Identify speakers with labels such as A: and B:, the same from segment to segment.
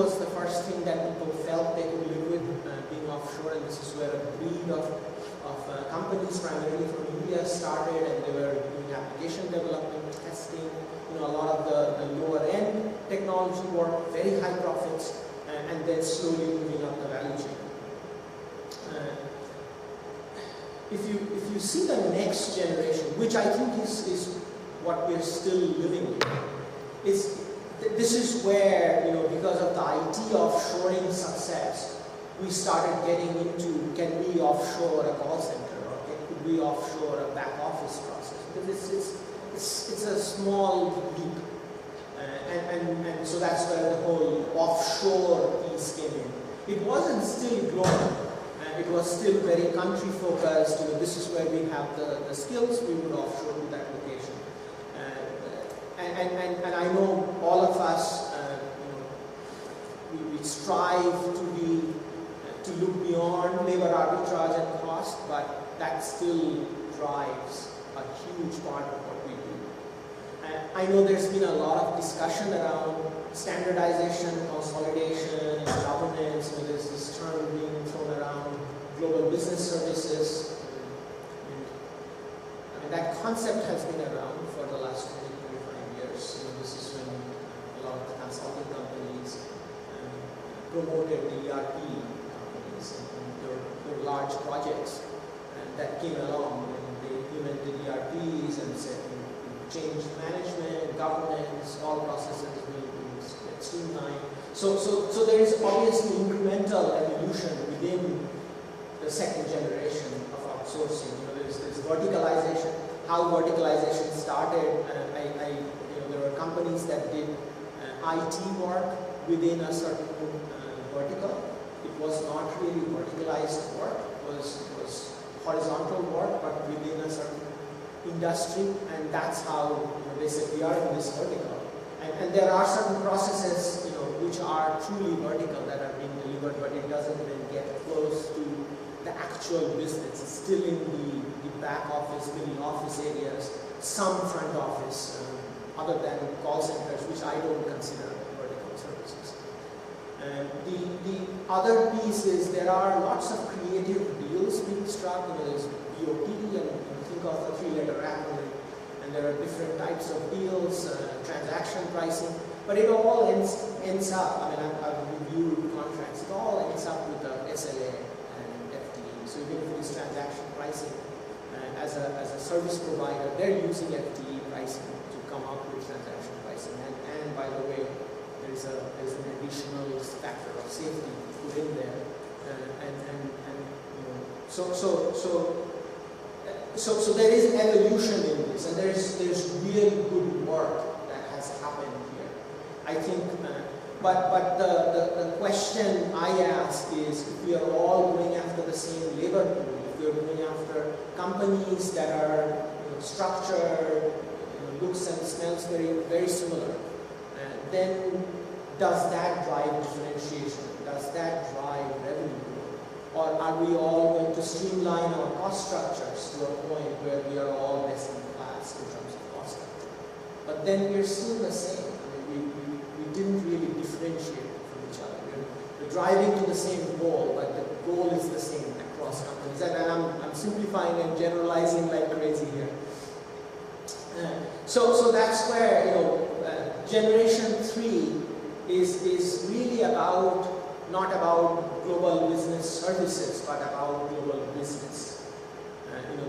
A: was the first thing that people felt they could live with, being offshore, and this is where a breed of companies primarily from India started, and they were doing application development, testing, a lot of the lower end technology work, very high profits, and then slowly moving up the value chain. If you see the next generation, which I think is what we're still living in, this is where, because of the IT offshoring success, we started getting into, can we offshore a call center, or could we offshore a back office process? Because it's a small leap, and so that's where the whole offshore piece came in. It wasn't still global. It was still very country focused. This is where we have the skills. We would offshore to that location. And I know all of us, we strive to look beyond labor arbitrage and cost, but that still drives a huge part of what we do. I know there's been a lot of discussion around standardization, consolidation, and governance. There's this term being thrown around, global business services. That concept has been around for the last 20-25 years. This is when a lot of the consulting companies promoted the ERP companies, and there were large projects that came along, and they implemented ERPs and said, change management, governance, all processes will be streamlined. So there is obviously incremental evolution within the second generation of outsourcing. There's verticalization. How verticalization started, there were companies that did IT work within a certain vertical. It was not really verticalized work. It was horizontal work, but within a certain industry, and that's how they said we are in this vertical. And there are certain processes, which are truly vertical that are being delivered, but it doesn't even get close to the actual business. It's still in the back office, middle office areas, some front office, other than call centers, which I don't consider vertical services. The other piece is there are lots of creative deals being struck. There's BOT, and think of a 3-letter acronym, and there are different types of deals, transaction pricing, but it all ends up, I've reviewed contracts, it all ends up with the SLA and FTE. So even if it is transaction pricing, as a service provider, they're using FTE pricing to come up with transaction pricing. And by the way, there's an additional factor of safety put in there, So there is evolution in this, and there's real good work that has happened here. I think, but the question I ask is, if we are all going after the same labor pool, if we are going after companies that are structured, looks and smells very, very similar, then does that drive differentiation? Does that drive revenue? Or are we all going to streamline our cost structures to a point where we are all best in class in terms of cost structure? But then we're still the same. We didn't really differentiate from each other. We're driving to the same goal, but the goal is the same across companies. And I'm simplifying and generalizing like crazy here. So that's where Generation 3 is really not about global business services, but about global business.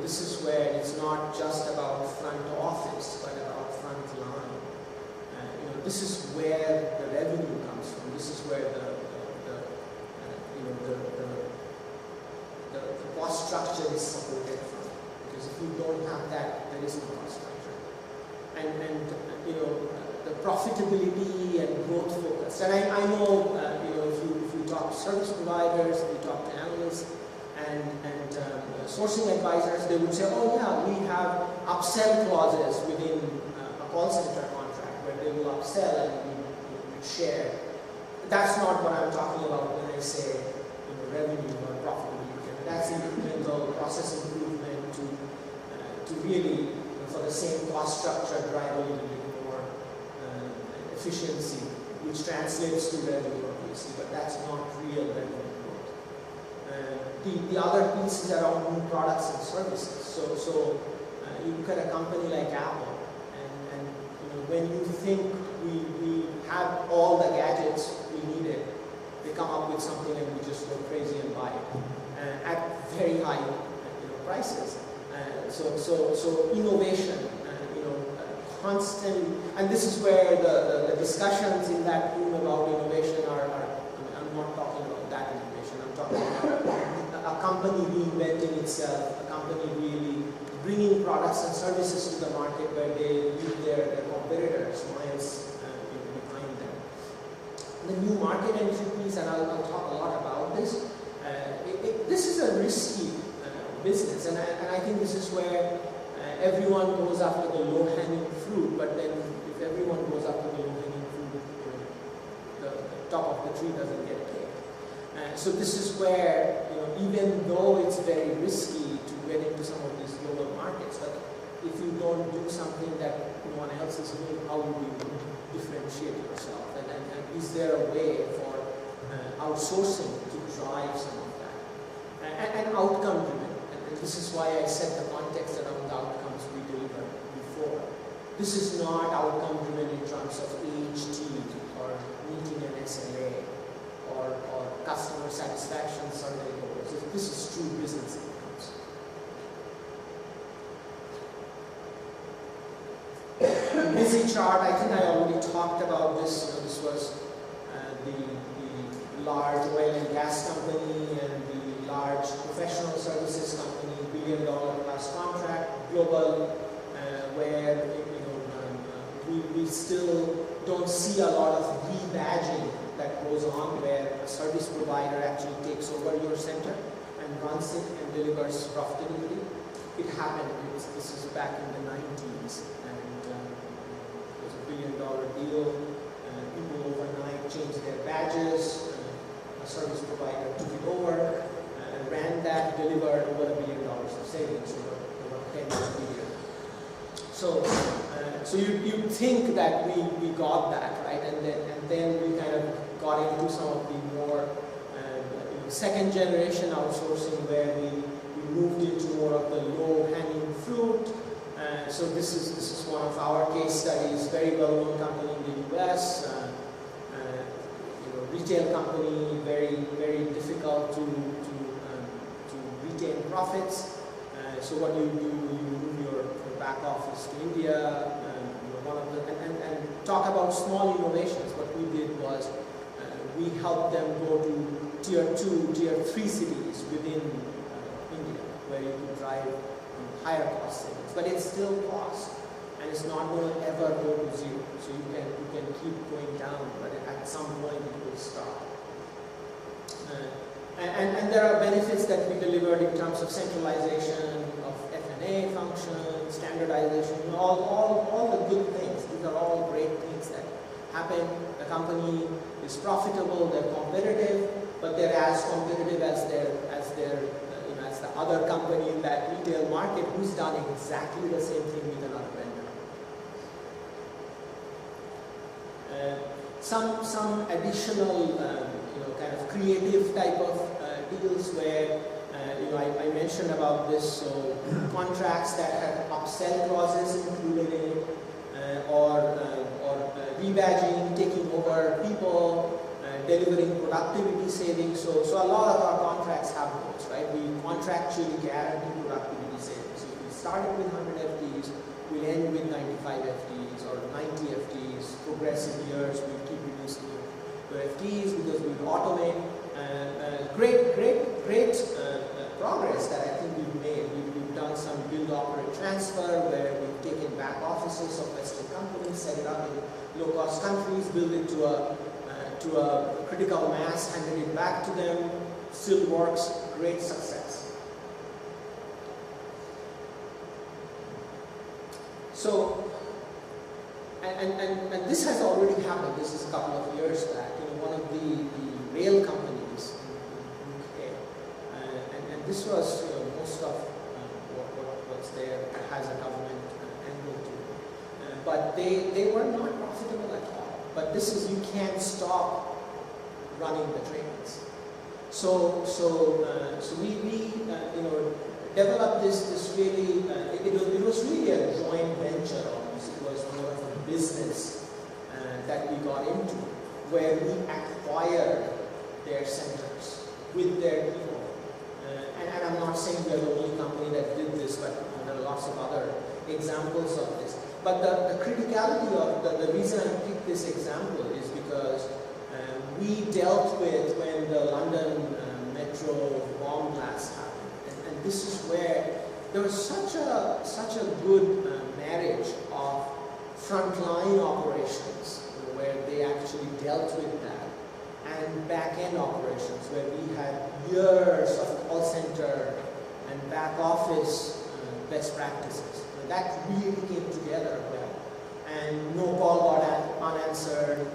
A: This is where it's not just about front office, but about front line. This is where the revenue comes from. This is where the cost structure is supported from. Because if you don't have that, there is no cost structure. And the profitability and growth focus. And I know, if you talk to service providers, if you talk to analysts and sourcing advisors, they would say, oh yeah, we have upsell clauses within a call center contract where they will upsell and we share. That's not what I'm talking about when I say revenue or profitability. That's incremental process improvement to really, for the same cost structure, drive a little bit more efficiency which translates to revenue obviously, but that's not real revenue growth. The other piece is around new products and services. So you look at a company like Apple, and when you think we have all the gadgets we needed, they come up with something and we just go crazy and buy it at very high prices. So innovation, constant, and this is where the discussions in that room about innovation are I'm not talking about that innovation, I'm talking about a company reinventing itself, a company really bringing products and services to the market where they leave their competitors miles behind them. The new market entry piece, and I'll talk a lot about this, this is a risky business, and I think this is where everyone goes after the low-hanging fruit, but then if everyone goes after the low-hanging fruit, the top of the tree doesn't get cake. So this is where, even though it's very risky to get into some of these global markets, but if you don't do something that no one else is doing, how will you differentiate yourself? And is there a way for outsourcing to drive some of that? And outcome-driven. And this is why I set the context around the outcomes we delivered before. This is not outcome-driven in terms of AHT or meeting an SLA or customer satisfaction survey goals. This is true business outcomes. Busy chart, I think I already talked about this. This was the large oil and gas company and the large professional services company, $1 billion plus contract, global, where we still don't see a lot of rebadging that goes on, where a service provider actually takes over your center and runs it and delivers profitably. It happened. This is back in the 90s, and it was a $1 billion deal. People overnight changed their badges. A service provider took it over, ran that, delivered over $1 billion of savings over 10 years. So you think that we got that, right? And then we kind of got into some of the more second generation outsourcing, where we moved into more of the low-hanging fruit. So this is one of our case studies, very well-known company in the US, retail company, very, very difficult to retain profits. So what you do, you move your back office to India, and talk about small innovations. What we did was we helped them go to tier 2, tier 3 cities within India, where you can drive higher cost savings. But it's still cost, and it's not going to ever go to zero. So you can keep going down, but at some point it will stop. And there are benefits that we delivered in terms of centralization of F&A functions, standardization, all the good things. These are all great things that happen. The company is profitable, they're competitive, but they're as competitive as the other company in that retail market who's done exactly the same thing with another vendor. Some additional kind of creative type of deals where I mentioned about this, so contracts that have upsell clauses included in it, or rebadging, taking over people, delivering productivity savings. So a lot of our contracts have those, right? We contractually guarantee productivity savings. If we started with 100 FTEs, we'll end with 95 FTEs or 90 FTEs. Progressive years, we keep reducing your FTEs because we automate. Great progress that I think we've made. We've done some build, operate, transfer, where we've taken back offices of Western companies, set it up in low-cost countries, build it to a critical mass, handed it back to them. Still works. Great success. So, and this has already happened. This is a couple of years back. One of the rail companies in UK, and this was most of what's there has a government angle to it. But they were not profitable at all. but this is, you can't stop running the trains. So we developed this really, it was really a joint venture almost. It was more of a business that we got into, where we acquired their centers with their people. And I'm not saying we're the only company that did this, but there are lots of other examples of this. But the criticality of the reason I picked this example is because we dealt with when the London Metro bomb blast happened. And this is where there was such a good marriage of frontline operations, where they actually dealt with that, and back-end operations, where we had years of call center and back office best practices. That really came together well, and no call got unanswered.